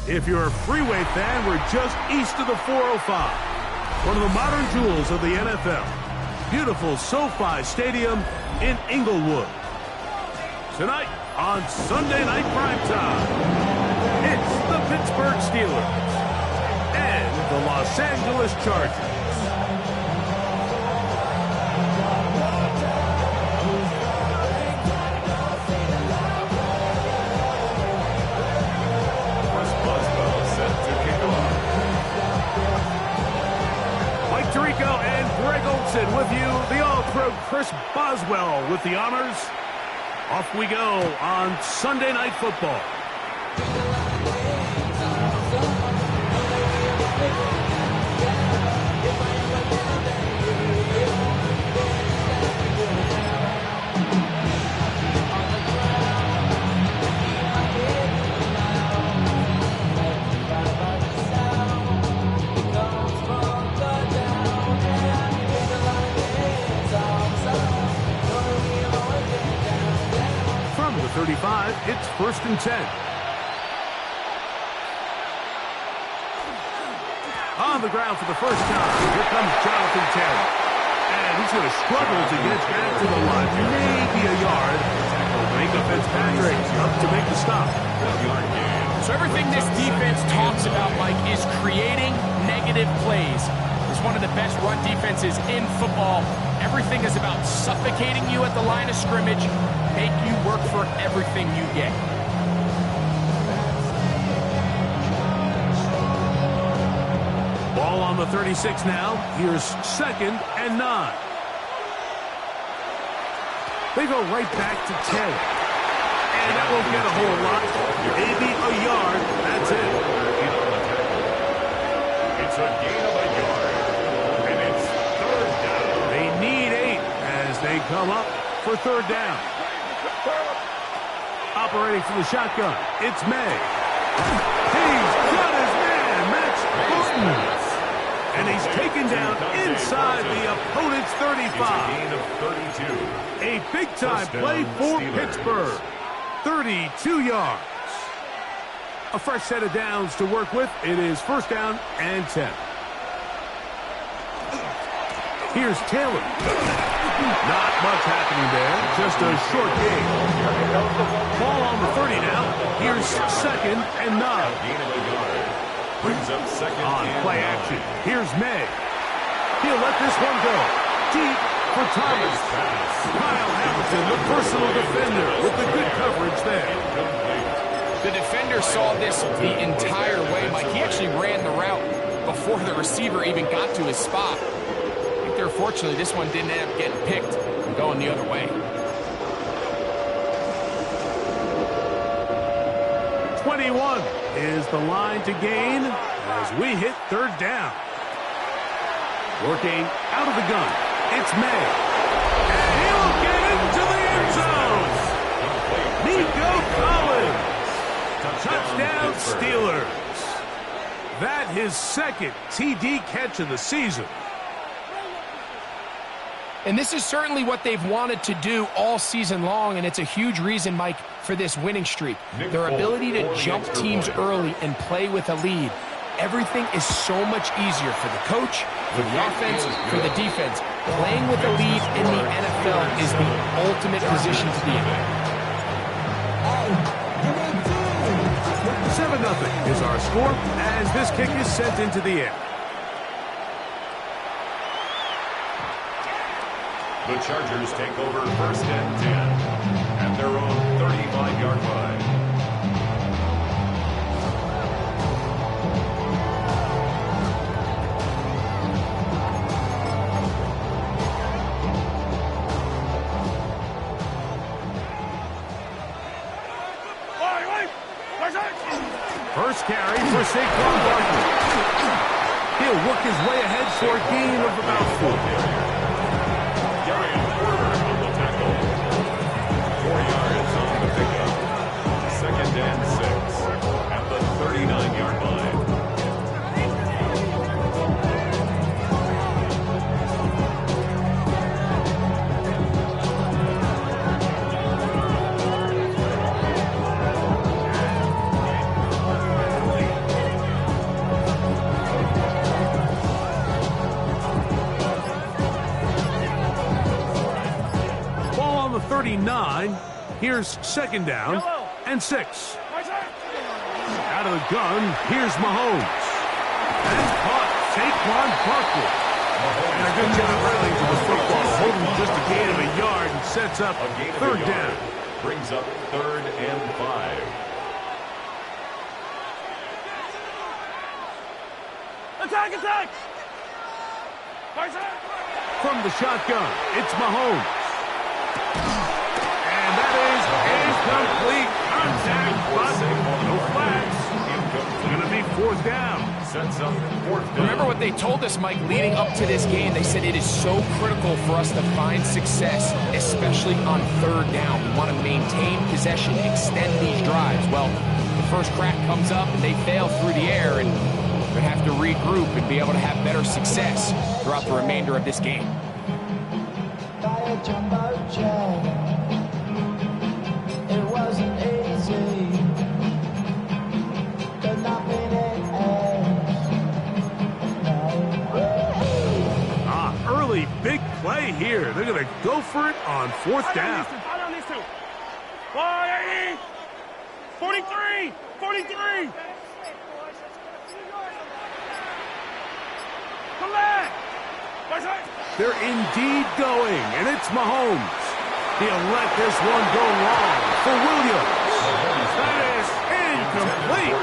If you're a freeway fan, we're just east of the 405. One of the modern jewels of the NFL. Beautiful SoFi Stadium in Inglewood. Tonight on Sunday Night Primetime, it's the Pittsburgh Steelers and the Los Angeles Chargers. Tirico and Greg Olsen with you. The All-Pro Chris Boswell with the honors. Off we go on Sunday Night Football. From the 35, it's 1st and 10. On the ground for the first time, here comes Jonathan Taylor. And he's going to struggle to get back to the line. Maybe a yard. Minka Fitzpatrick up to make the stop. So everything this defense talks about, Mike, is creating negative plays. It's one of the best run defenses in football. Everything is about suffocating you at the line of scrimmage, make you work for everything you get. Ball on the 36 now. Here's 2nd and 9. They go right back to 10. And that won't get a whole lot. Maybe a yard. That's it. It's a gain of a yard. And it's 3rd down. They need 8 as they come up for 3rd down. Operating from the shotgun, it's May. He's got his man, Max Booten. And he's taken down inside the opponent's 35. Gain of 32. A big-time play for Pittsburgh. 32 yards. A fresh set of downs to work with. It is 1st down and 10. Here's Taylor. Not much happening there. Just a short gain. Ball on the 30 now. Here's 2nd and 9. Gain of a yard. Brings up 2nd On and play 9. action. Here's May. He'll let this one go. Deep for Thomas. Kyle Hamilton, the personal defender, with the good coverage there. The defender saw this the entire way, Mike. He actually ran the route before the receiver even got to his spot. I think they're fortunately this one didn't end up getting picked and going the other way. 21 is the line to gain as we hit 3rd down. Working out of the gun, it's May. And he'll get into the end zone. Nico Collins. Touchdown Steelers. That his 2nd TD catch of the season. And this is certainly what they've wanted to do all season long, and it's a huge reason, Mike, for this winning streak. Their ability to jump teams early and play with a lead. Everything is so much easier for the coach, for the offense, for the defense. Playing with a lead in the NFL is the ultimate position to be in. 7-0 is our score as this kick is sent into the air. The Chargers take over 1st and 10 at their own 35-yard line. First carry for Saquon Barkley. He'll work his way ahead for a gain of about 4. Darian Porter on the tackle. 4 yards on the pickup. 2nd and 6 at the 39-yard line. the 39. Here's second down and 6. Out of the gun, here's Mahomes. And caught Saquon Barkley. And a good job running to the football, holding just a gain of a yard and sets up third down. Brings up 3rd and 5. Attack, attack! From the shotgun, it's Mahomes. And that is incomplete. Contact, but no flags. It's going to be 4th down. Sets up 4th down. Remember what they told us, Mike, leading up to this game. They said it is so critical for us to find success, especially on 3rd down. We want to maintain possession, extend these drives. Well, the first crack comes up and they fail through the air, and we're going to have to regroup and be able to have better success throughout the remainder of this game. It wasn't easy. Early big play here. They're going to go for it on 4th down. 180! 43! 43! Come back! They're indeed going, and it's Mahomes. He'll let this one go long for Williams. That is incomplete.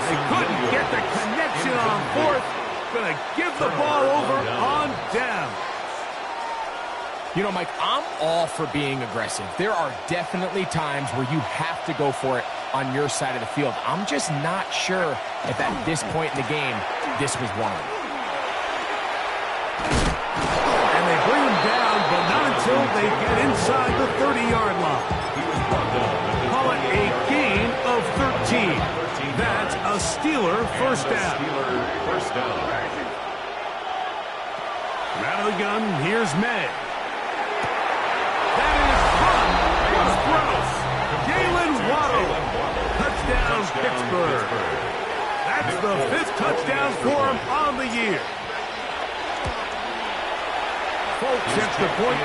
They couldn't get the connection on 4th. Going to give the ball over on down. You know, Mike, I'm all for being aggressive. There are definitely times where you have to go for it on your side of the field. I'm just not sure if at this point in the game, this was one. And they bring him down, but not until they get inside the 30-yard line. Call it a gain of 13. That's a Steeler first down. Out of the gun, here's May. That is caught. Gross. Jalen Waddle. Touchdown, Pittsburgh. That's the 5th touchdown for him on the year. Folks, extra point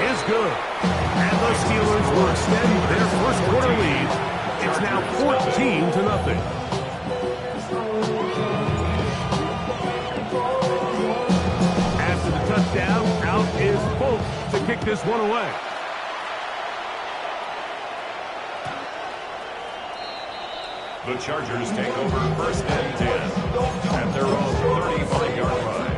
is good. And the Steelers will extend their first quarter lead. It's now 14-0. After the touchdown, out is Folk to kick this one away. The Chargers take over 1st and 10 at their own 35-yard line.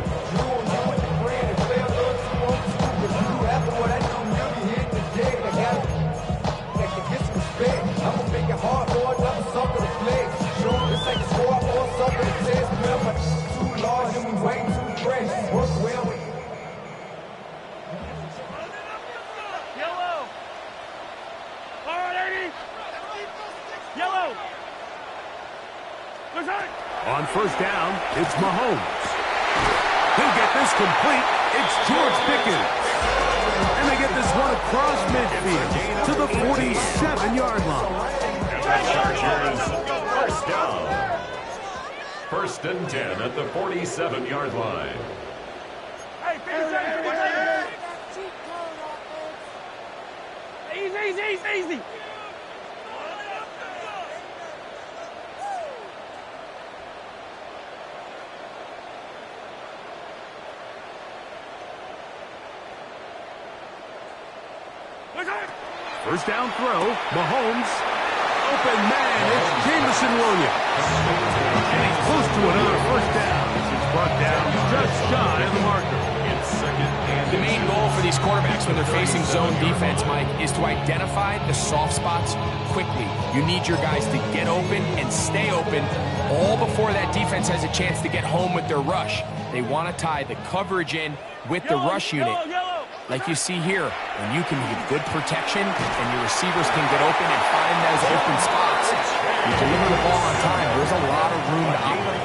On 1st down, it's Mahomes. He'll get this complete. It's George Pickens. And they get this one across midfield to the 47-yard line. And the Chargers, 1st down. 1st and 10 at the 47-yard line. Easy. First down throw, Mahomes. Open man, it's Jameson Williams. And he's close to another 1st down. He's brought down just shy of the marker. It's 2nd and The main goal for these quarterbacks when they're facing zone defense, Mike, is to identify the soft spots quickly. You need your guys to get open and stay open all before that defense has a chance to get home with their rush. They want to tie the coverage in with the rush unit. Like you see here, when you can get good protection and your receivers can get open and find those open spots, you deliver the ball on time. There's a lot of room to operate.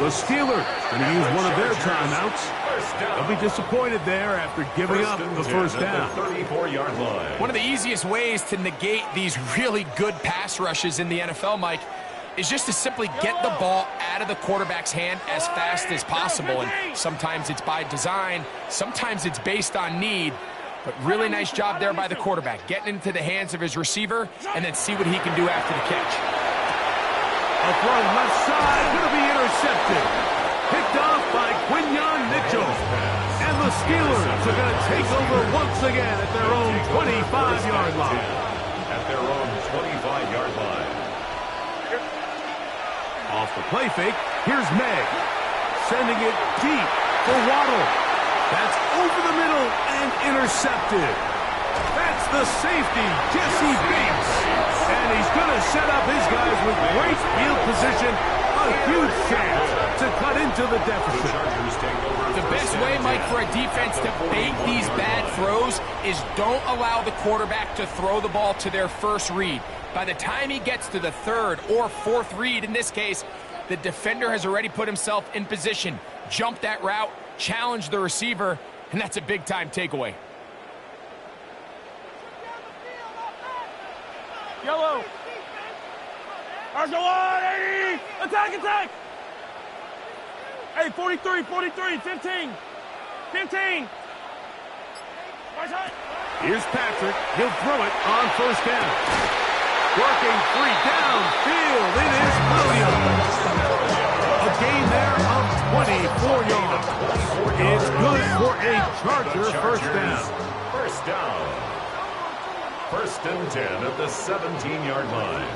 The Steelers going to use one of their timeouts. They'll be disappointed there after giving up the 1st down. 34-yard line. One of the easiest ways to negate these really good pass rushes in the NFL, Mike, is just to simply get the ball out of the quarterback's hand as fast as possible. And sometimes it's by design, sometimes it's based on need. But really nice job there by the quarterback, getting into the hands of his receiver and then see what he can do after the catch. A throw left side, going to be intercepted. Picked off by Quinyon Mitchell. And the Steelers are going to take over once again at their own 25-yard line. At their own 25-yard line. Off the play fake, here's Meg. Sending it deep for Waddle. That's over the middle and intercepted. That's the safety, Jesse Bates. And he's going to set up his guys with great field position. A huge chance to cut into the deficit. The best way, Mike, for a defense to bait these bad throws is don't allow the quarterback to throw the ball to their first read. By the time he gets to the third or fourth read, in this case, the defender has already put himself in position, jumped that route, challenged the receiver, and that's a big-time takeaway. Yellow. Arsenal 80. Attack, attack. Hey, 43, 43, 15. 15. Here's Patrick. He'll throw it on first down. Working free downfield. It is Williams. A gain there of 24 yards. It's good for a Charger first down. First down. First and 10 at the 17-yard line.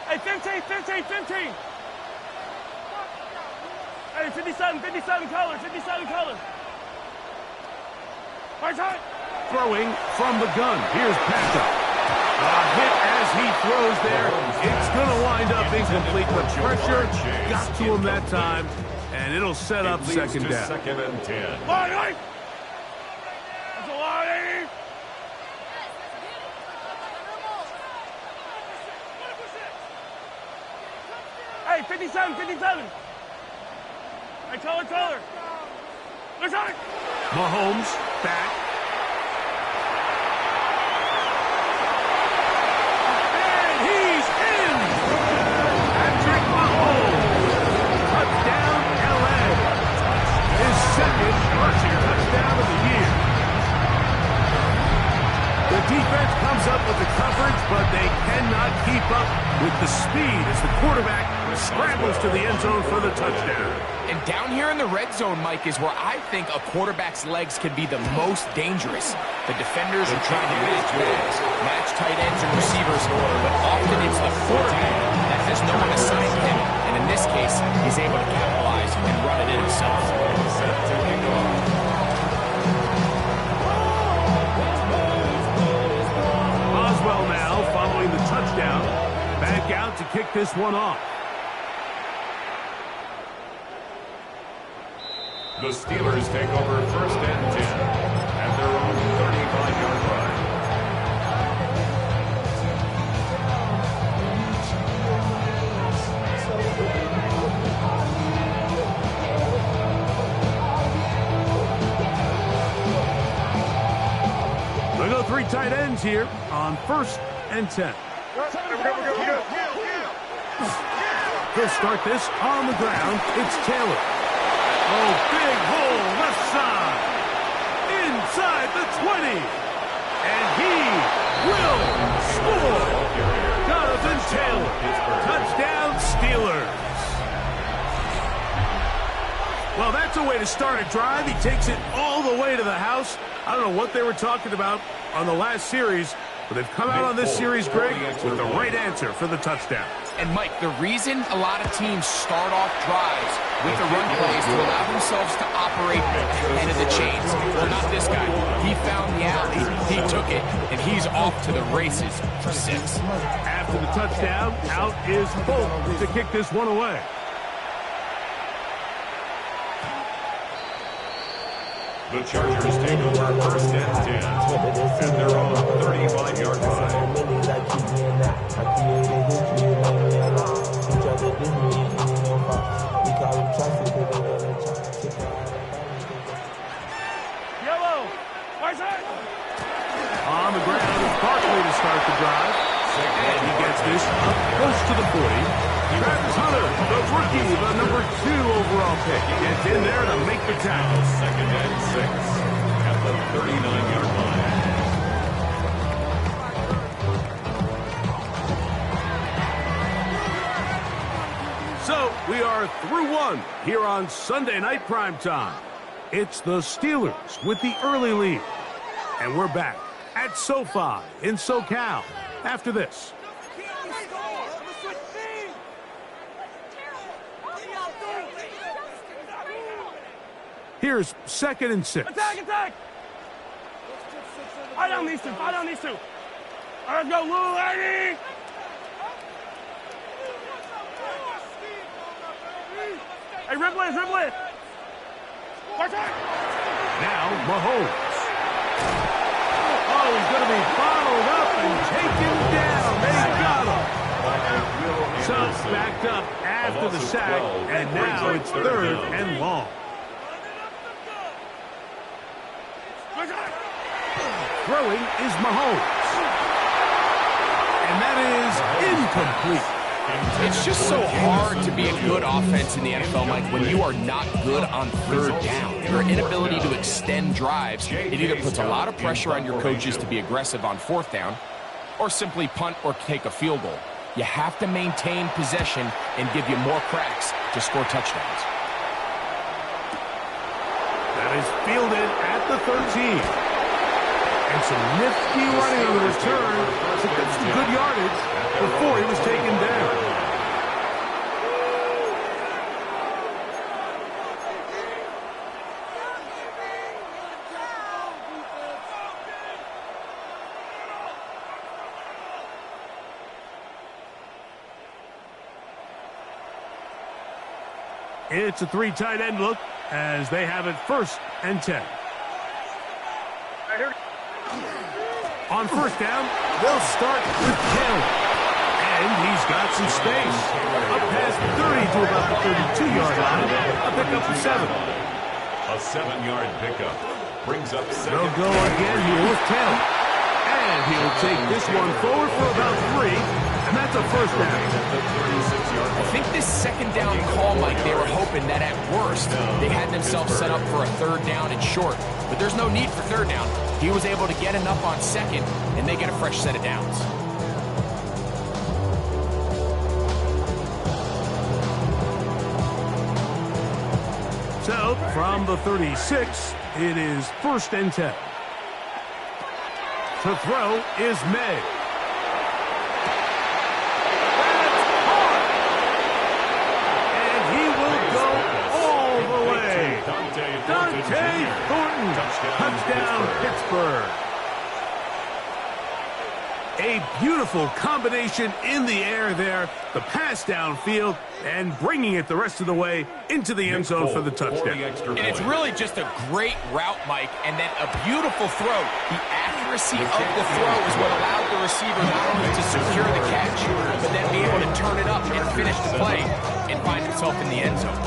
Hey, 15, 15, 15. Hey, 57, 57 color, 57 color. Hard time. Throwing from the gun. Here's Patrick. A hit as he throws there. It's going to wind up incomplete, but pressure got to him that time, and it'll set up second down. Second and 10. Line, line. That's a line, 80. Hey, 57, 57. Hey, color, color. There's on it. Mahomes back. And he's in. Patrick Mahomes. Touchdown, LA. His second rushing touchdown of the year. The defense comes up with the coverage, but they cannot keep up with the speed as the quarterback scrambles to the end zone for the touchdown. And down here in the red zone, Mike, is where I think a quarterback's legs can be the most dangerous. The defenders are trying to match tight ends and receivers, but often it's the quarterback that has no one assigned him. And in this case, he's able to capitalize and run it in himself. Set to kick off. Oswell now following the touchdown. Back out to kick this one off. The Steelers take over first and 10 at their own 35-yard line. We'll go three tight ends here on first and 10. He'll start this on the ground. It's Taylor. Oh, big hole left side. Inside the 20. And he will score. Jonathan Taylor. Touchdown, Steelers. Well, that's a way to start a drive. He takes it all the way to the house. I don't know what they were talking about on the last series, but they've come out on this series, Greg, with the right answer for the touchdown. And, Mike, the reason a lot of teams start off drives with the run plays to allow themselves to operate ahead of the chains. Well, not this guy. He found the alley, he took it, and he's off to the races for 6. After the touchdown, out is Folk to kick this one away. The Chargers take over first and 10 at their own 35-yard line. Yellow. Right side. On the ground is Barkley to start the drive. And he gets this up close to the 40. Travis Hunter, the rookie, the number 2 overall pick, gets in there to make the tackle. Second and 6 at the 39-yard line. So we are through one here on Sunday Night Primetime. It's the Steelers with the early lead. And we're back at SoFi in SoCal after this. Here's 2nd and 6. Attack, attack! Fight down these two, fight down these two. All right, let's go, Lou, lady! Hey, Ripley, Ripley! Watch out! Now, Mahomes. Oh, he's going to be bottled up and taken down. They got him. So, backed up after the sack, and now it's 3rd and long. Throwing is Mahomes. And that is incomplete. It's just so hard to be a good offense in the NFL, Mike, when you are not good on 3rd down. Your inability to extend drives, it either puts a lot of pressure on your coaches to be aggressive on 4th down or simply punt or take a field goal. You have to maintain possession and give you more cracks to score touchdowns. That is fielded at the 13. And some nifty running on the return to get some good yardage before he was taken down. It's a 3 tight end look as they have it 1st and 10. On 1st down, they'll start with Kelly. And he's got some space. Up past 30 to about the 32-yard line. A pickup of 7. A 7-yard pickup brings up 2nd. They'll go again here with Kelly. And he'll take this one forward for about 3. And that's a 1st down. I think this 2nd down call, Mike, they were hoping that at worst they had themselves set up for a 3rd down and short. But there's no need for 3rd down. He was able to get enough on 2nd, and they get a fresh set of downs. So, from the 36, it is 1st and 10. To throw is May. Dante Thornton, touchdown Pittsburgh. A beautiful combination in the air there, the pass downfield, and bringing it the rest of the way into the end zone for the touchdown. And it's really just a great route, Mike, and then a beautiful throw. The accuracy of the throw is what allowed the receiver not only to secure the catch, but then be able to turn it up and finish the play and find himself in the end zone.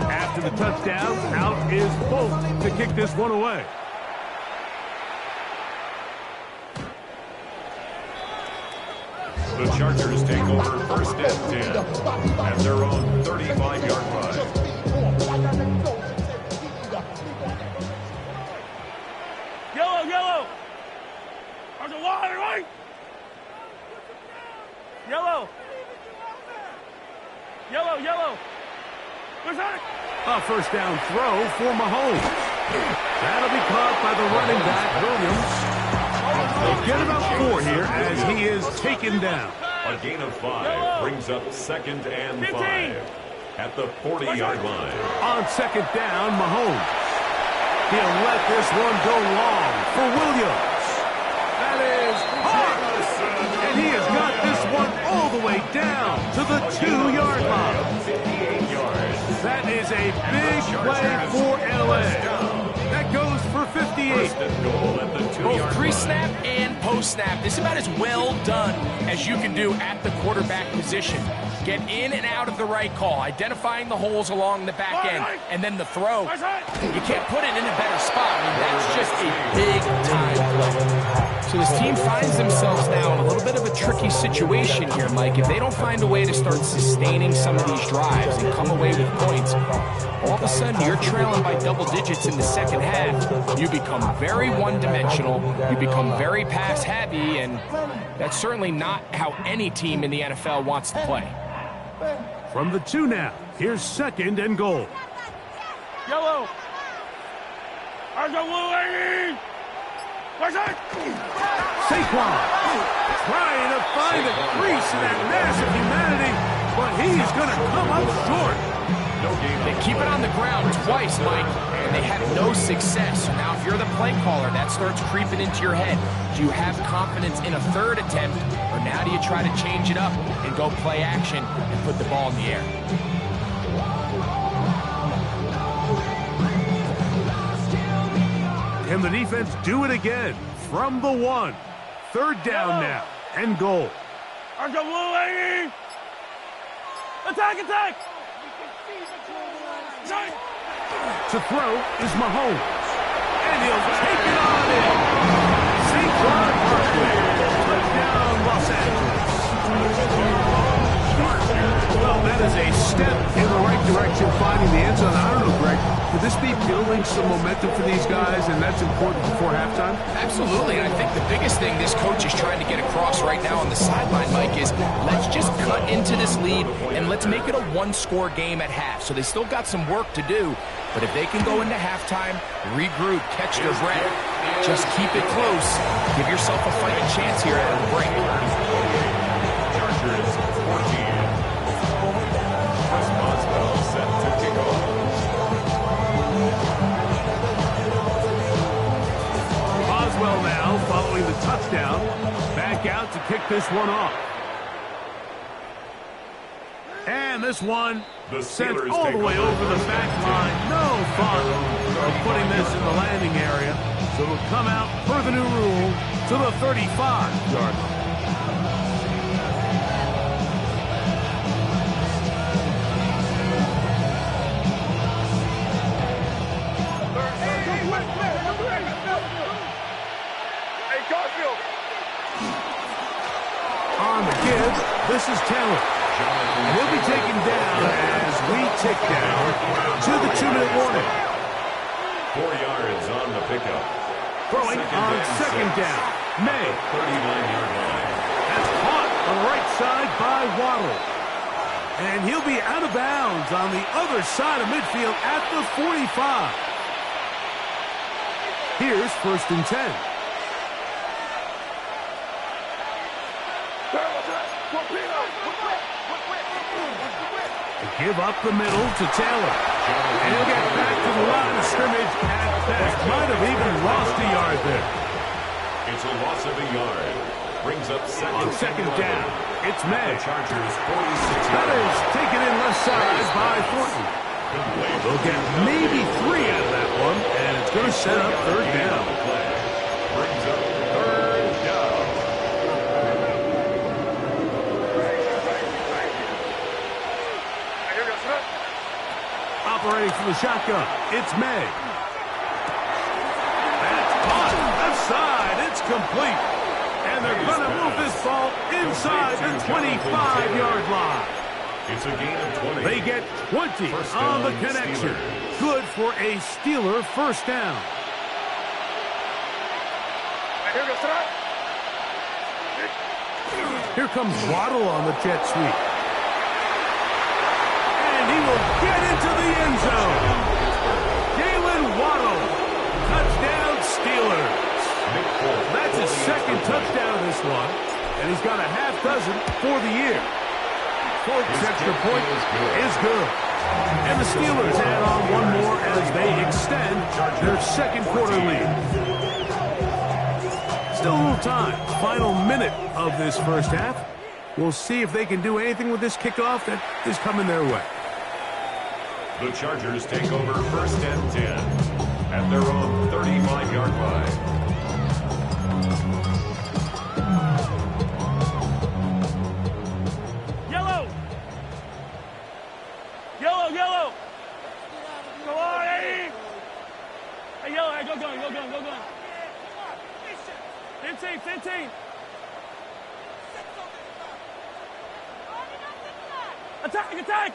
After the touchdown, out is Bolt to kick this one away. The Chargers take over 1st and 10 at their own 35-yard line. Yellow, yellow! There's a wire, right? Yellow! Yellow, yellow! Where's that? A 1st down throw for Mahomes. That'll be caught by the running back, Williams. They'll get about 4 here as he is taken down. A gain of 5 brings up 2nd and 5 at the 40-yard line. On 2nd down, Mahomes. He'll let this one go long for Williams. That is hard. And he has got this one all the way down to the 2-yard line. 58 yards. That is a big play for L.A. That goes for 58. Both pre-snap and post-snap. This is about as well done as you can do at the quarterback position. Get in and out of the right call, identifying the holes along the back end, and then the throw. You can't put it in a better spot. I mean, that's just a big-time play. So So this team finds themselves now in a little bit of a tricky situation here, Mike. If they don't find a way to start sustaining some of these drives and come away with points, all of a sudden you're trailing by double digits in the second half. You become very one-dimensional. You become very pass-heavy, and that's certainly not how any team in the NFL wants to play. From the 2 now, here's 2nd and goal. Yellow. Argo blue, Saquon trying to find a crease in that mass of humanity, but he's going to come up short. They keep it on the ground twice, Mike, and they have no success. Now, if you're the play caller, that starts creeping into your head. Do you have confidence in a 3rd attempt, or now do you try to change it up and go play action and put the ball in the air? Can the defense do it again? From the 1. 3rd down now, and goal. Argo blue, attack! To throw is Mahomes. And he'll take it on in. Saquon Barkley. Touchdown, Los Angeles. Well, that is a step in the right direction, finding the end zone. I don't know, Greg, could this be building some momentum for these guys, and that's important before halftime? Absolutely, and I think the biggest thing this coach is trying to get across right now on the sideline, Mike, is let's just cut into this lead, and let's make it a 1-score game at half. So they still got some work to do, but if they can go into halftime, regroup, catch their breath, just keep it close, give yourself a fighting chance here at the break. Chargers 14. Chris Boswell set to kick off. Boswell now following the touchdown. Back out to kick this one off. And this one sent all the way over the back line. No fun of putting this in the landing area. So it'll come out per the new rule to the 35-yard line. On the give, this is Taylor. And he'll be taken down as we tick down to the 2-minute warning. 4 yards on the pickup. Throwing on 2nd down. May. 39-yard line. That's caught on the right side by Waddle. And he'll be out of bounds on the other side of midfield at the 45. Here's 1st and 10. Give up the middle to Taylor. And he'll get back to the line of scrimmage at best. Might have even lost a yard there. It's a loss of a yard. Brings up On 2nd down, it's May. The Chargers 46 That yards. is taken in left side by Thornton. They'll get maybe 3 out of that one, and it's going to set up 3rd down. Brings up 3rd down. Operating from the shotgun, it's May. That's caught. Left side, it's complete. And they're going to move this ball inside the 25-yard line. It's a gain of 20. They get 20 on the connection. Steelers. Good for a Steeler 1st down. Here comes Waddle on the jet sweep. And he will get into the end zone. Jalen Waddle. Touchdown Steelers. That's his 2nd touchdown of this one. And he's got a half dozen for the year. Folks, extra point is good. And the Steelers add on one more as they extend their 2nd quarter lead. Still a little time. Final minute of this 1st half. We'll see if they can do anything with this kickoff that is coming their way. The Chargers take over 1st and 10 at their own 35-yard line. Yellow. Go on, Eddie. Hey, yellow, hey, go gun. 15, 15. Attack, attack.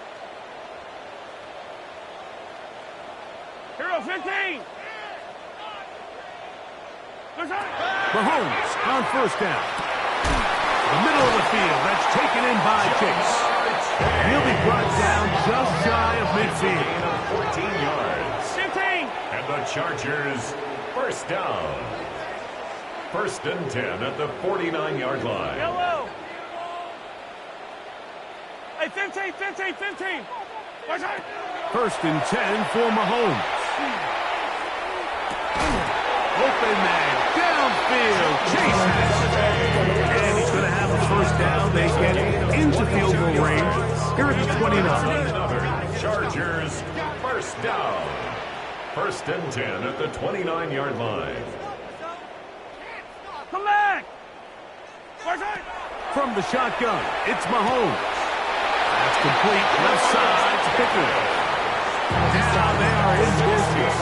Hero, 15. Mahomes on first down. The middle of the field, that's taken in by Chase. He'll be brought down just shy of midfield. 14 yards. 15. And the Chargers, first down. First and 10 at the 49-yard line. Yellow. Hey, 15, 15, 15. First and 10 for Mahomes. Open man, downfield, Chase has it. And he's going to have a first down. They get into field goal range here at the 29. Another Chargers, first down. First and 10 at the 29-yard line. Come back. From the shotgun, it's Mahomes. That's complete, left side to Pickens. Now they are in business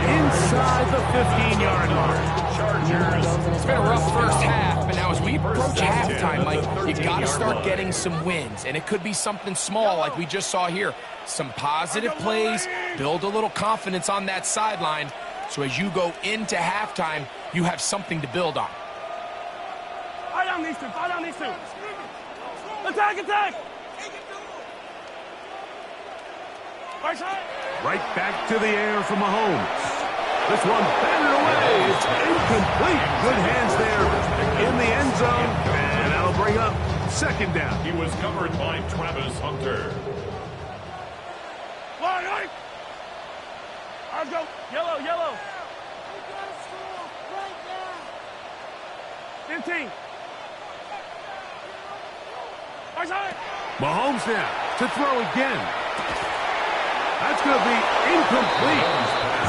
inside the 15-yard line. It's been a rough first half, but now as we approach halftime, Mike, you got to start getting some wins, and it could be something small like we just saw here. Some positive plays, build a little confidence on that sideline, so as you go into halftime, you have something to build on. Fire down these two, fire down these two. Attack, attack. Right back to the air for Mahomes. This one batted away. It's incomplete. Good hands there in the end zone. And that'll bring up second down. He was covered by Travis Hunter. Let's go. Yellow, yellow. 15. Mahomes now to throw again. That's going to be incomplete.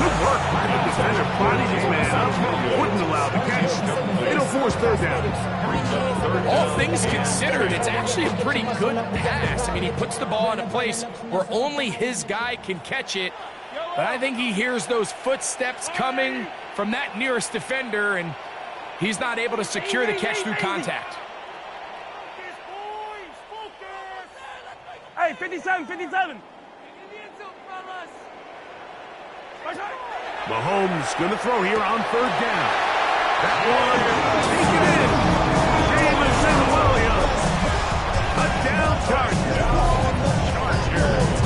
Good work by the defender. Bodied his man up. Wouldn't allow the catch. It'll force third down. All things considered, it's actually a pretty good pass. I mean, he puts the ball in a place where only his guy can catch it. But I think he hears those footsteps coming from that nearest defender, and he's not able to secure the catch through contact. Hey, 57, 57. Mahomes going to throw here on third down. That one, taken in. Jameson Williams. A down Chargers.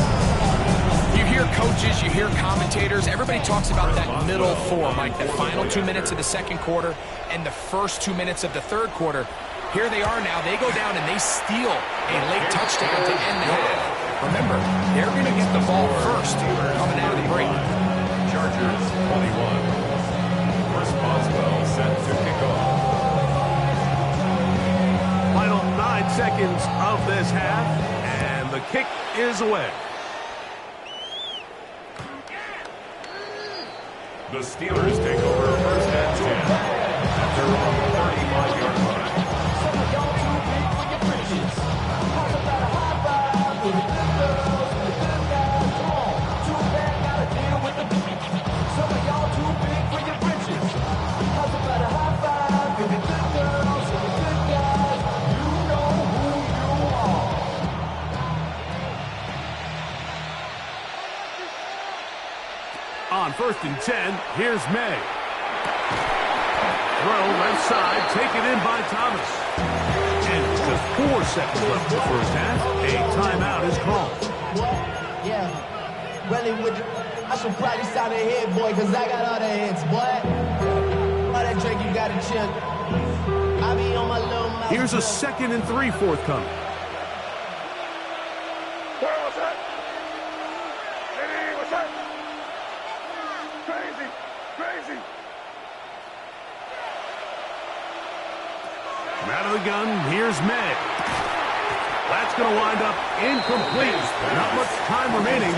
You hear coaches, you hear commentators, everybody talks about that middle four, Mike, the final 2 minutes of the second quarter and the first 2 minutes of the third quarter. Here they are now. They go down and they steal a late touchdown to end the half. Remember, they're going to get the ball first coming out of the break. Chargers 21. Chris Boswell set to kick off. Final 9 seconds of this half, and the kick is away. The Steelers take over first and 10 at their own 35-yard line. On first and 10, here's May. Throw left side, taken in by Thomas. And just 4 seconds left in the first half. A timeout is called. What? Yeah. Really, I should practice out of here, boy, because I got all the hits, boy. All that drink, you got to chill. I be on my little mouth. Here's a 2nd and 3 forthcoming. What's that? Hey, what's that? Crazy, crazy. Out of the gun, here's May. That's going to wind up incomplete. Not much time remaining.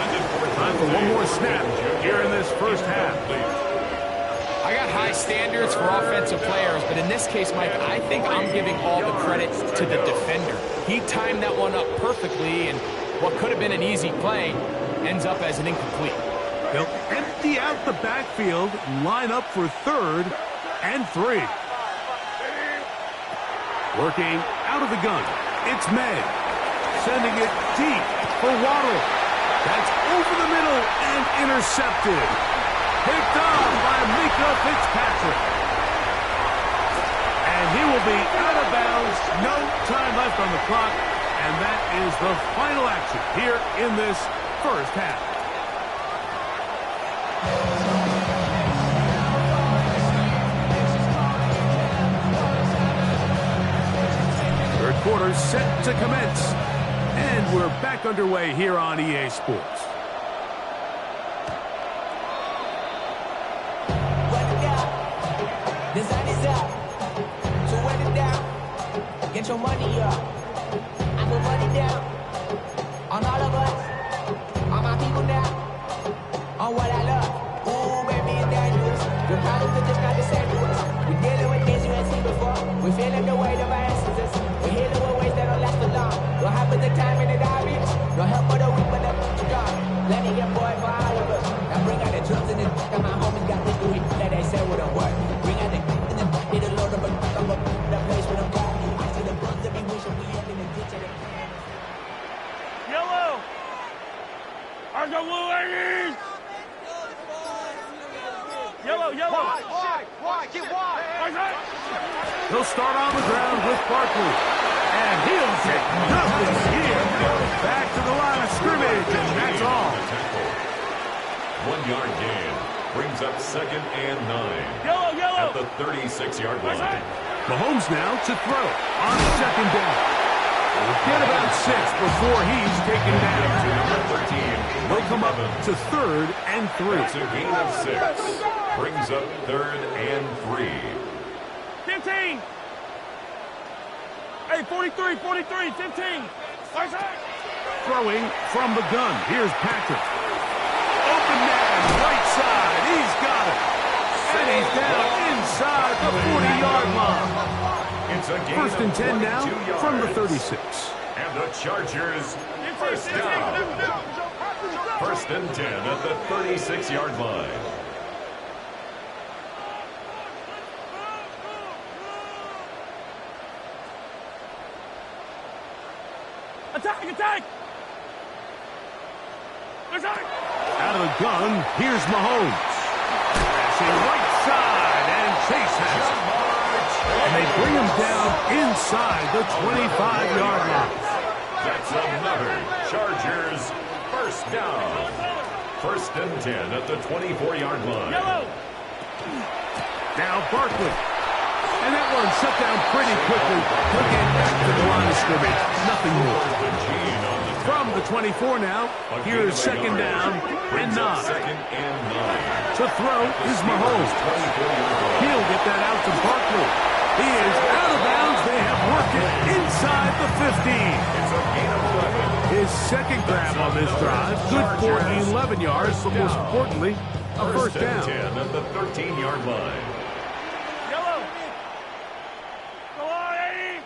Time for one more snap here in this first half. I got high standards for offensive players, but in this case, Mike, I think I'm giving all the credit to the defender. He timed that one up perfectly, and what could have been an easy play ends up as an incomplete. They'll empty out the backfield, line up for 3rd and 3. Working out of the gun. It's May. Sending it deep for Waddle. That's over the middle and intercepted. Picked up by Minkah Fitzpatrick. And he will be out of bounds. No time left on the clock. And that is the final action here in this first half. Third quarter set to commence. And we're back underway here on EA Sports. The sun is up, so run it down. Get your money up. I put money down on all of us, on my people now, on what I love. Ooh, baby, it's dangerous. The problems are just not the same to us. We're dealing with things you ain't seen before. We're feeling the weight of our ancestors. We're healing with ways that don't last for long. Don't have the time in the diaries. No help for the weak, but the strong. Let me get boy for all of us. Now bring out the drums and the that my homies got history that they say wouldn't work. Bring out the need a load of a that place where I'm got. I see the bugs that be wishing we up in the ditch of the Yellow! Are the blue ladies? Yellow, yellow! Wide, get wide! He'll start on the ground with Barkley. And he'll get nothing here. Back to the line of scrimmage, and that's all. 1 yard gain. Brings up 2nd and 9. Yellow! At the 36-yard line. Mahomes now to throw on 2nd down. We'll get about 6 before he's taken down. To number 13. They'll come up to 3rd and 3. It's a gain of 6. Brings up 3rd and 3. 15! Hey, 43, 15! Throwing from the gun. Here's Patrick. Open man, right side. He's got it. And he's down inside the 40-yard line. It's a gain 1st and 10 now 22 yards. from the 36. And the Chargers, first down. 1st and 10 at the 36-yard line. Attack! Out of the gun, here's Mahomes. Passing right side, and Chase has it. And they bring him down inside the 25-yard line. That's another Chargers first down. 1st and 10 at the 24-yard line. Yellow! Now Barkley. And that one shut down pretty quickly. He'll get back to the line of scrimmage. Nothing more. From the 24 now, here's 2nd down and 9. 2nd and 9. To throw is Mahomes. He'll get that out to Barkley. He is out of bounds. They have worked it inside the 15. It's a gain of 11. His 2nd grab on this drive, good for 11 yards, but most importantly, a first down. 10 at the 13-yard line. Yellow! Go on, Eddie!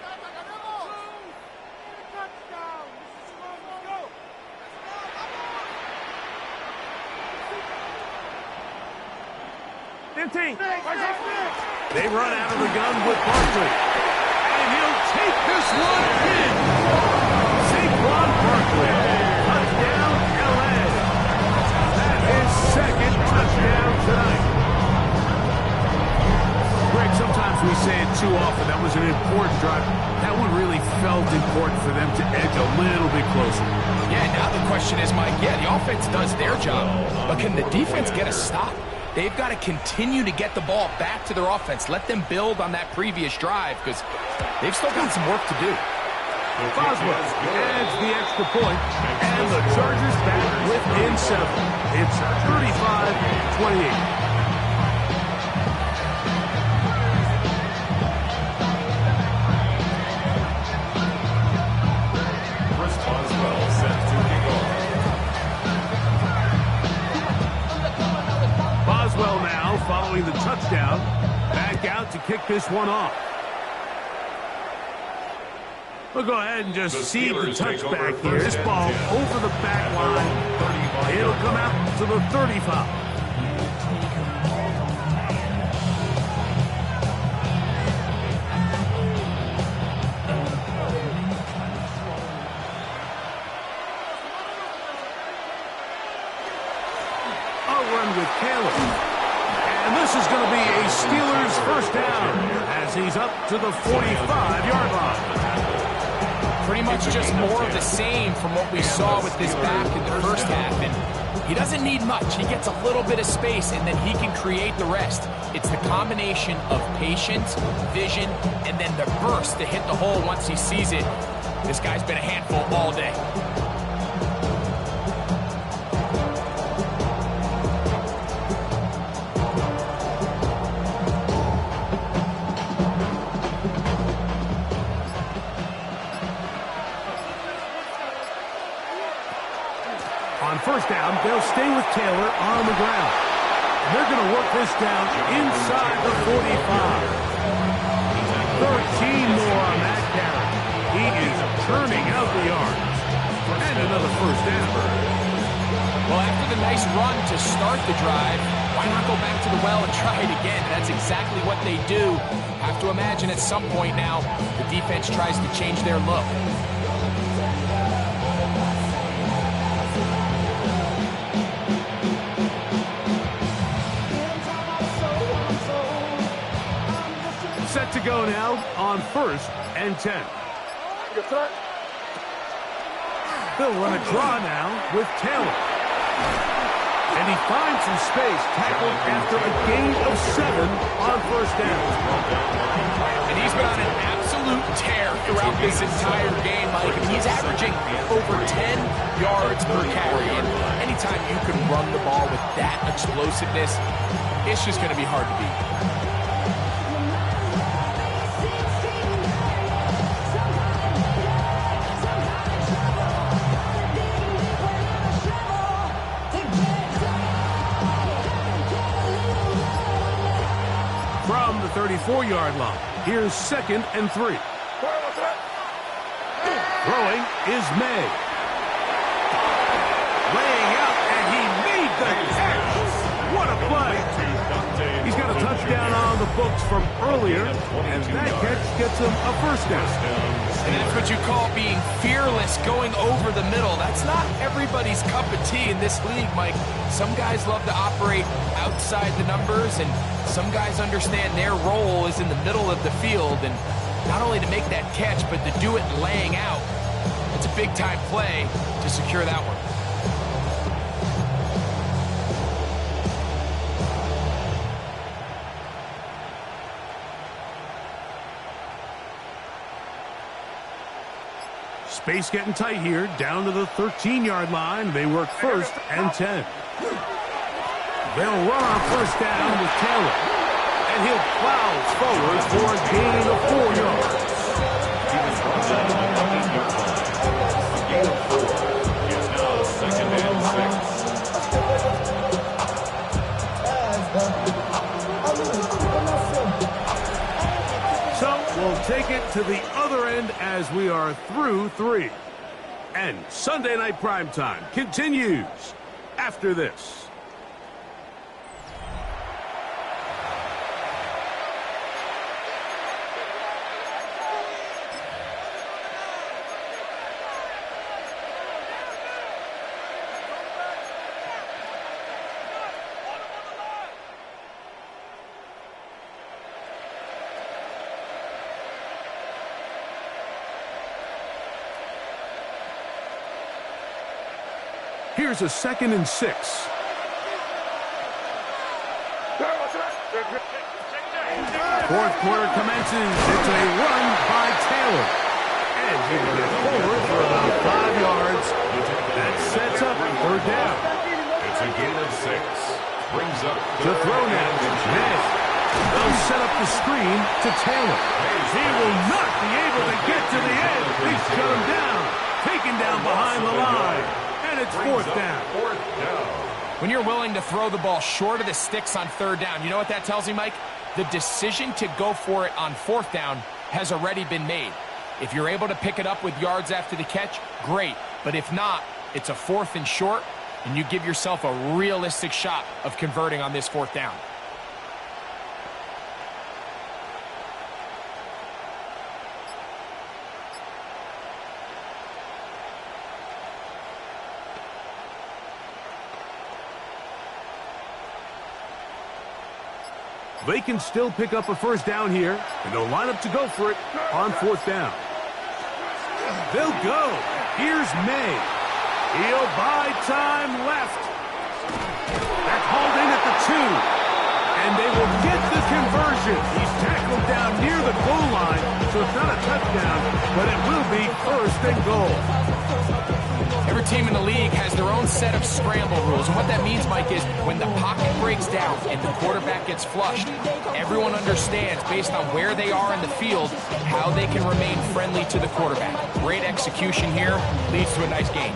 15! They run out of the gun with Barkley. And he'll take this one in. Saquon Barkley. Touchdown, L.A. That is 2nd touchdown tonight. Greg, sometimes we say it too often. That was an important drive. That one really felt important for them to edge a little bit closer. Yeah, now the question is, Mike, the offense does their job, but can the defense get a stop? They've got to continue to get the ball back to their offense. Let them build on that previous drive because they've still got some work to do. Boswell adds the extra point, and the Chargers back within 7. It's 35-28. Boswell now following the touchdown. Back out to kick this one off. We'll go ahead and just see the touchback here. This ball over the back line. It'll come out to the 35. first down as he's up to the 45-yard line. Pretty much just more of the same from what we saw with this back in the first half. And he doesn't need much. He gets a little bit of space, and then he can create the rest. It's the combination of patience, vision, and then the burst to hit the hole once he sees it. This guy's been a handful all day. On first down, they'll stay with Taylor on the ground. They're going to work this down inside the 45. 13 more on that carry. He is churning out the yards. And another first down. Well, after the nice run to start the drive, why not go back to the well and try it again? That's exactly what they do. Have to imagine at some point now, the defense tries to change their look. Set to go now on first and 10. They'll run a draw now with Taylor. And he finds some space, tackled after a gain of 7 on first down. And he's been on an absolute tear throughout this entire game, Mike. And he's averaging over 10 yards per carry. And anytime you can run the ball with that explosiveness, it's just going to be hard to beat. From the 34-yard line, here's 2nd and 3. Throwing is May. Laying out, and he made the catch. What a play. He's got a touchdown on the books from earlier, and that catch gets him a first down. And that's what you call being fearless, going over the middle. That's not everybody's cup of tea in this league, Mike. Some guys love to operate outside the numbers, and some guys understand their role is in the middle of the field, and not only to make that catch, but to do it laying out. It's a big-time play to secure that one. Space getting tight here, down to the 13-yard line. They work first and 10. They'll run on first down with Taylor. And he'll plow forward for a gain of 4 yards. A gain of 4 is now 2nd and 6. So we'll take it to the other end as we are through 3. And Sunday Night Primetime continues after this. Here's a 2nd and 6. Fourth quarter commences. It's a run by Taylor. And he will get forward for about 5 yards. That sets up 3rd down. It's a gain of 6. Brings up To throw now. May. They'll set up the screen to Taylor. He will not be able to get to the end. They shut him down. Taken down behind the line. And it's 4th down. When you're willing to throw the ball short of the sticks on 3rd down, you know what that tells me, Mike? The decision to go for it on 4th down has already been made. If you're able to pick it up with yards after the catch, great. But if not, it's a 4th and short, and you give yourself a realistic shot of converting on this 4th down. They can still pick up a first down here, and they'll line up to go for it on fourth down. They'll go. Here's May. He'll buy time left. That's hauled in at the 2. And they will get the conversion. He's tackled down near the goal line, so it's not a touchdown, but it will be first and goal. Every team in the league has their own set of scramble rules, and what that means, Mike, is when the pocket breaks down and the quarterback gets flushed, everyone understands, based on where they are in the field, how they can remain friendly to the quarterback. Great execution here leads to a nice game.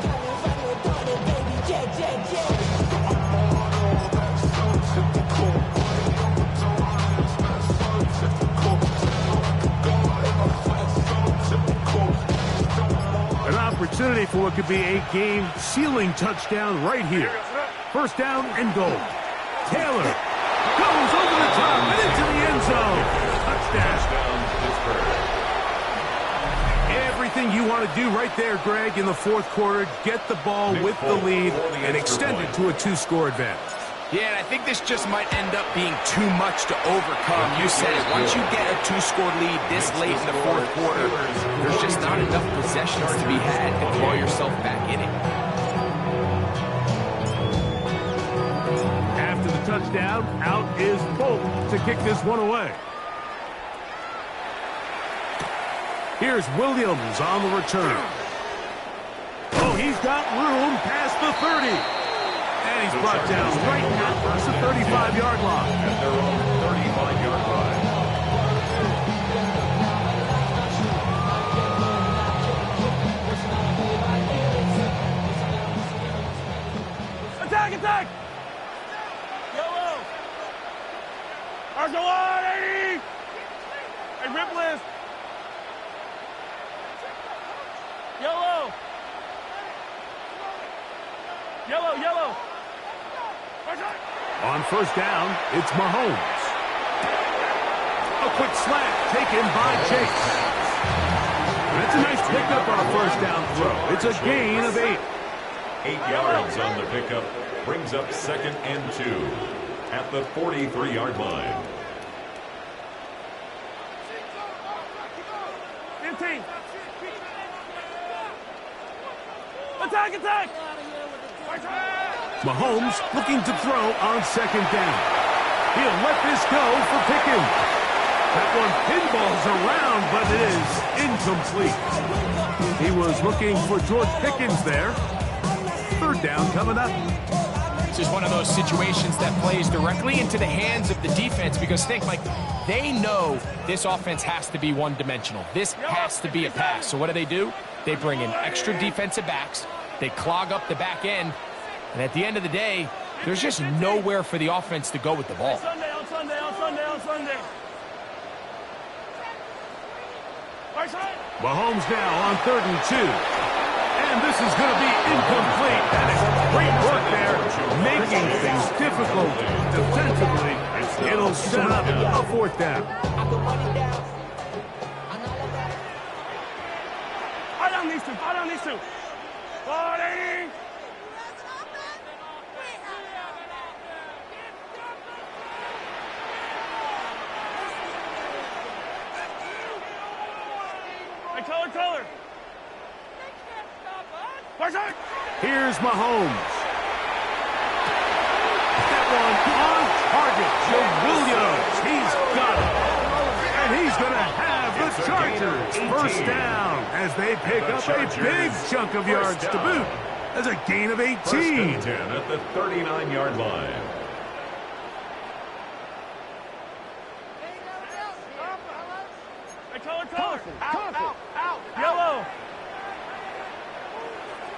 An opportunity for what could be a game-sealing touchdown right here. First down and goal. Taylor goes over the top and into the end zone. Touchdown. Everything you want to do right there, Greg, in the fourth quarter. Get the ball with the lead and extend it to a 2-score advantage. Yeah, and I think this just might end up being too much to overcome. You said it. Once you get a 2-score lead this late in the fourth quarter, there's just not enough possessions to be had to claw yourself back in it. After the touchdown, out is Bolt to kick this one away. Here's Williams on the return. Oh, he's got room past the 30. And he's brought down right at the 35-yard line. At their own 35-yard line. Attack, attack! Yellow! Arsenal on, 80! Hey, rip list! Yellow! Yellow, yellow! On first down, it's Mahomes. A quick slant taken by Chase. That's a nice pickup on a first down throw. It's a gain of 8. 8 yards on the pickup. Brings up 2nd and 2 at the 43-yard line. 15. Attack, attack! Mahomes looking to throw on second down. He'll let this go for Pickens. That one pinballs around, but it is incomplete. He was looking for George Pickens there. Third down coming up. This is one of those situations that plays directly into the hands of the defense because think, Mike, they know this offense has to be one-dimensional. This has to be a pass. So what do? They bring in extra defensive backs. They clog up the back end. And at the end of the day, there's just nowhere for the offense to go with the ball. Sunday, on Sunday, on Sunday, on Sunday. Mahomes now on 3rd and 2. And this is going to be incomplete. That is great work there, making things difficult defensively. It'll set up a fourth down. I down these two. I down these two. 40. Color. Here's Mahomes. That one on target. Joe Williams. He's got it. And he's going to have the Chargers first down as they pick up a big chunk of yards to boot. That's a gain of 18. First and 10 at the 39-yard line. Out. Yellow.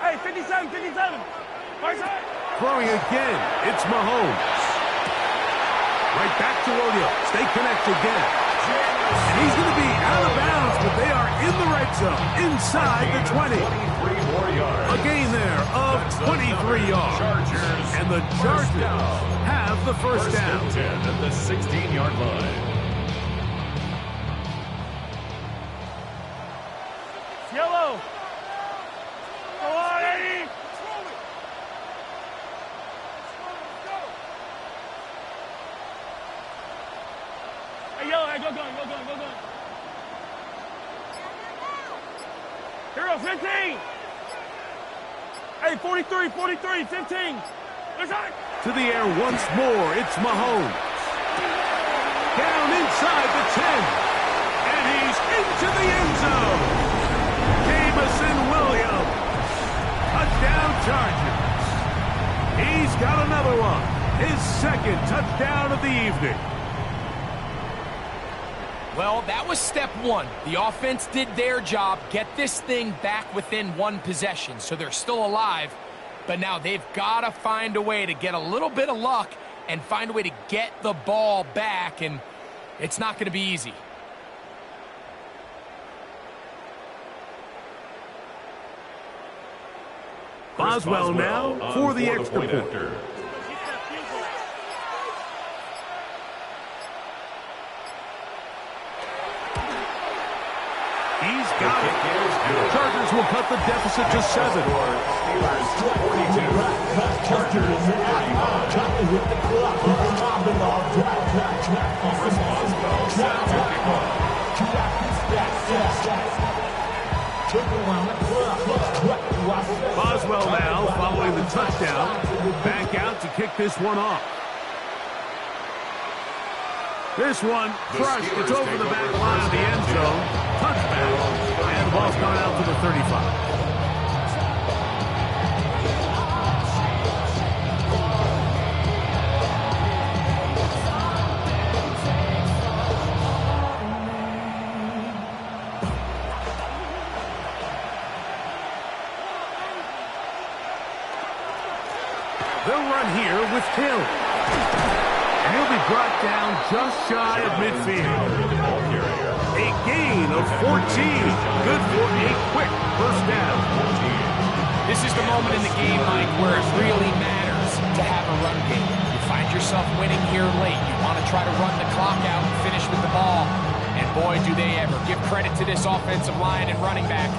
Hey, 57. Throwing again, it's Mahomes. Right back to Williams. They connect again. And he's going to be out of bounds, but they are in the red zone, inside the 20. 23 more yards. A gain there of 23 yards. And the Chargers have the first down. First and 10 at the 16-yard line. Yellow. Go on, Eddie. Go gun, go gun, go gun. Hero, 15. Hey, 43, 43, 15. Let's hit. To the air once more, it's Mahomes. Down inside the 10. And he's into the end zone. Jameson Williams. Touchdown Chargers. He's got another one. His second touchdown of the evening. Well, that was step one. The offense did their job, get this thing back within one possession, so they're still alive. But now they've got to find a way to get a little bit of luck and find a way to get the ball back, and it's not going to be easy. Boswell now for the extra point. He's got it. And the Chargers will cut the deficit to 7. Boswell now following the touchdown. Back out to kick this one off. This one crushed. It's over the back line of the end zone. Touchback. And the ball's gone out to the 35. They'll run here with Hill. And he'll be brought down just shy of midfield. A gain of 14. Good for a quick first down. This is the moment in the game, Mike, where it really matters to have a run game. You find yourself winning here late. You want to try to run the clock out and finish with the ball. And boy, do they ever. Give credit to this offensive line and running back.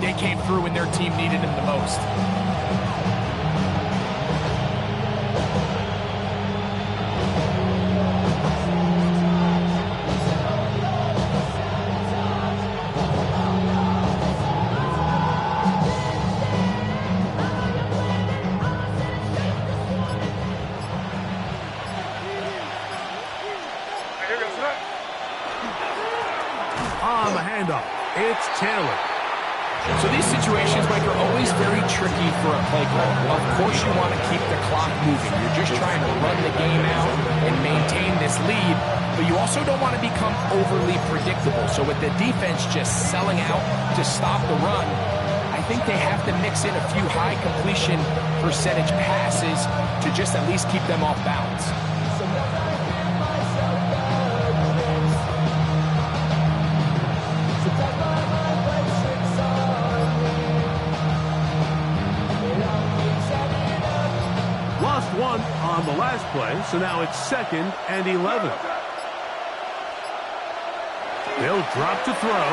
They came through when their team needed them the most. On the handoff, it's Taylor. So these situations, Mike, are always very tricky for a play caller. Of course you want to keep the clock moving. You're just trying to run the game out and maintain this lead, but you also don't want to become overly predictable. So with the defense just selling out to stop the run, I think they have to mix in a few high completion percentage passes to just at least keep them off balance. Lost one on the last play, so now it's 2nd and 11. They'll drop to throw.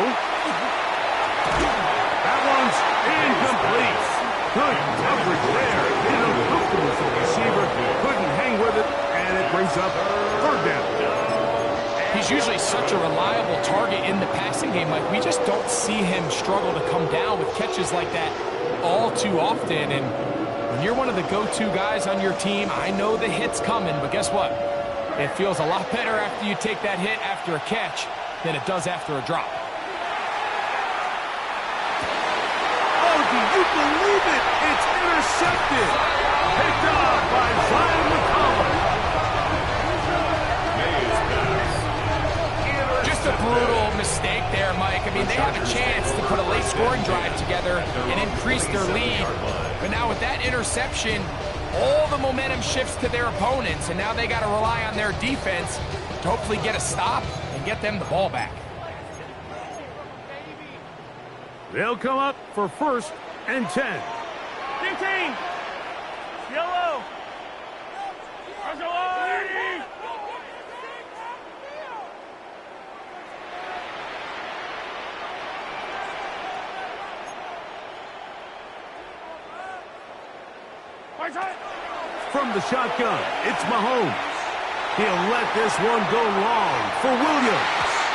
That one's incomplete. Good coverage there. And uncomfortable for the receiver. Couldn't hang with it, and it brings up 3rd down. He's usually such a reliable target in the passing game. Like, we just don't see him struggle to come down with catches like that all too often. And when you're one of the go-to guys on your team, I know the hit's coming, but guess what? It feels a lot better after you take that hit after a catch than it does after a drop. Oh, do you believe it? It's intercepted. Picked off by Zion McCollum. Just a brutal mistake there, Mike. I mean, they have a chance to put a late scoring drive together and increase their lead. But now with that interception, all the momentum shifts to their opponents, and now they got to rely on their defense to hopefully get a stop and get them the ball back. They'll come up for 1st and 10. 15. Yellow. Arcelor. From the shotgun, it's Mahomes. He'll let this one go long for Williams.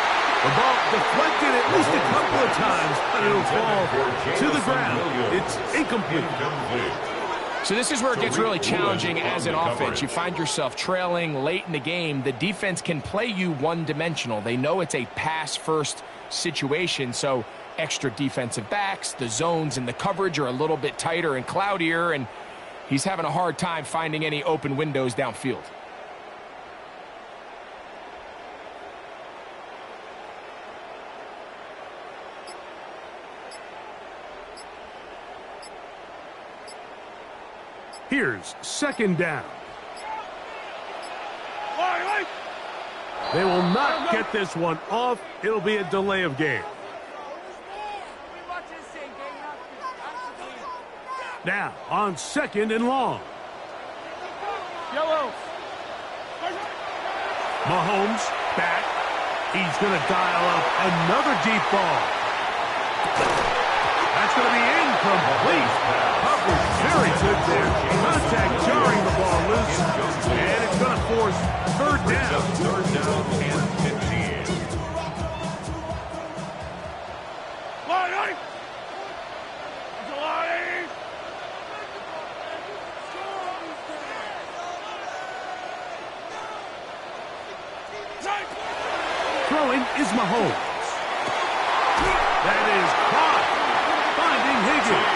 The ball deflected at least a couple of times, but it'll fall to the ground. It's incomplete. So this is where it gets really challenging as an offense. You find yourself trailing late in the game. The defense can play you one-dimensional. They know it's a pass-first situation, so extra defensive backs, the zones and the coverage are a little bit tighter and cloudier, and he's having a hard time finding any open windows downfield. Here's second down. They will not get this one off. It'll be a delay of game. Now, on second and long. Yellow. Mahomes back. He's going to dial up another deep ball. That's going to be incomplete. Coverage very good there. Contact jarring the ball loose. And it's going to force third down. Third down and 15. Throwing is Mahomes. That is caught. Finding Higgins.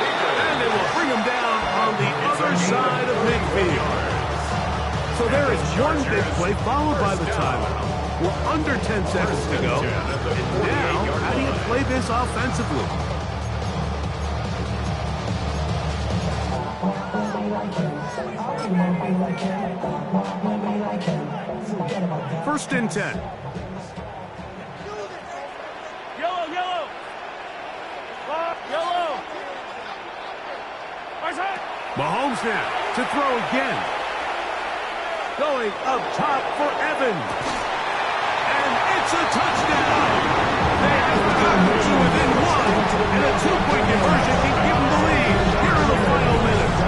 And they will bring him down on the other side of midfield. So there is one big play followed by the timeout. We're under 10 seconds to go. And now, how do you play this offensively? First and 10. Yellow. Yellow. Mahomes now to throw again. Going up top for Evans. And it's a touchdown. They have gotten to within one. And a two-point conversion can give them the lead here in the final minutes.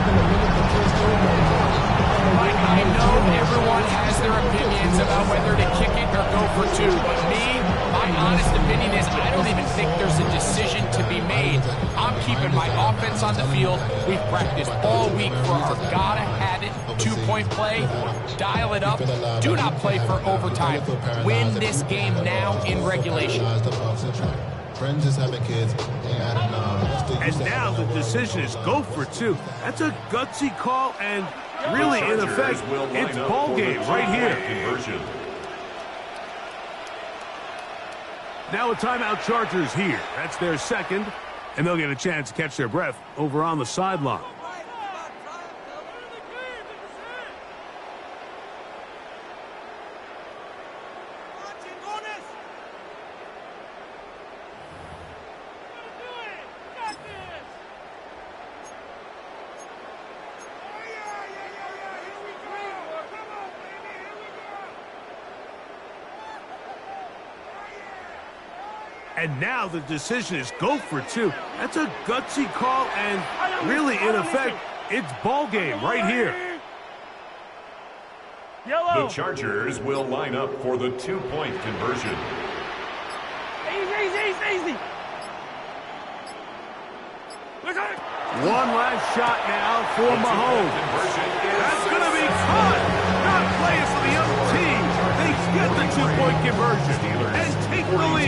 Mike, I know everyone has their opinions about whether to kick it or go for two, but my honest opinion is I don't even think there's a decision to be made. I'm keeping my offense on the field. We've practiced all week for our gotta-have-it two-point play. Dial it up. Do not play for overtime. Win this game now in regulation. Friends is having kids. And now the decision is go for two. That's a gutsy call, and really, in effect, it's ball game right here. Now a timeout Chargers here. That's their second, and they'll get a chance to catch their breath over on the sideline. And now the decision is go for two. That's a gutsy call, and really, in effect, it's ball game right here. The Chargers will line up for the two-point conversion. Easy. One last shot now for Mahomes. That's going to be caught. Not playing for the other team. They get the two-point conversion and take the lead.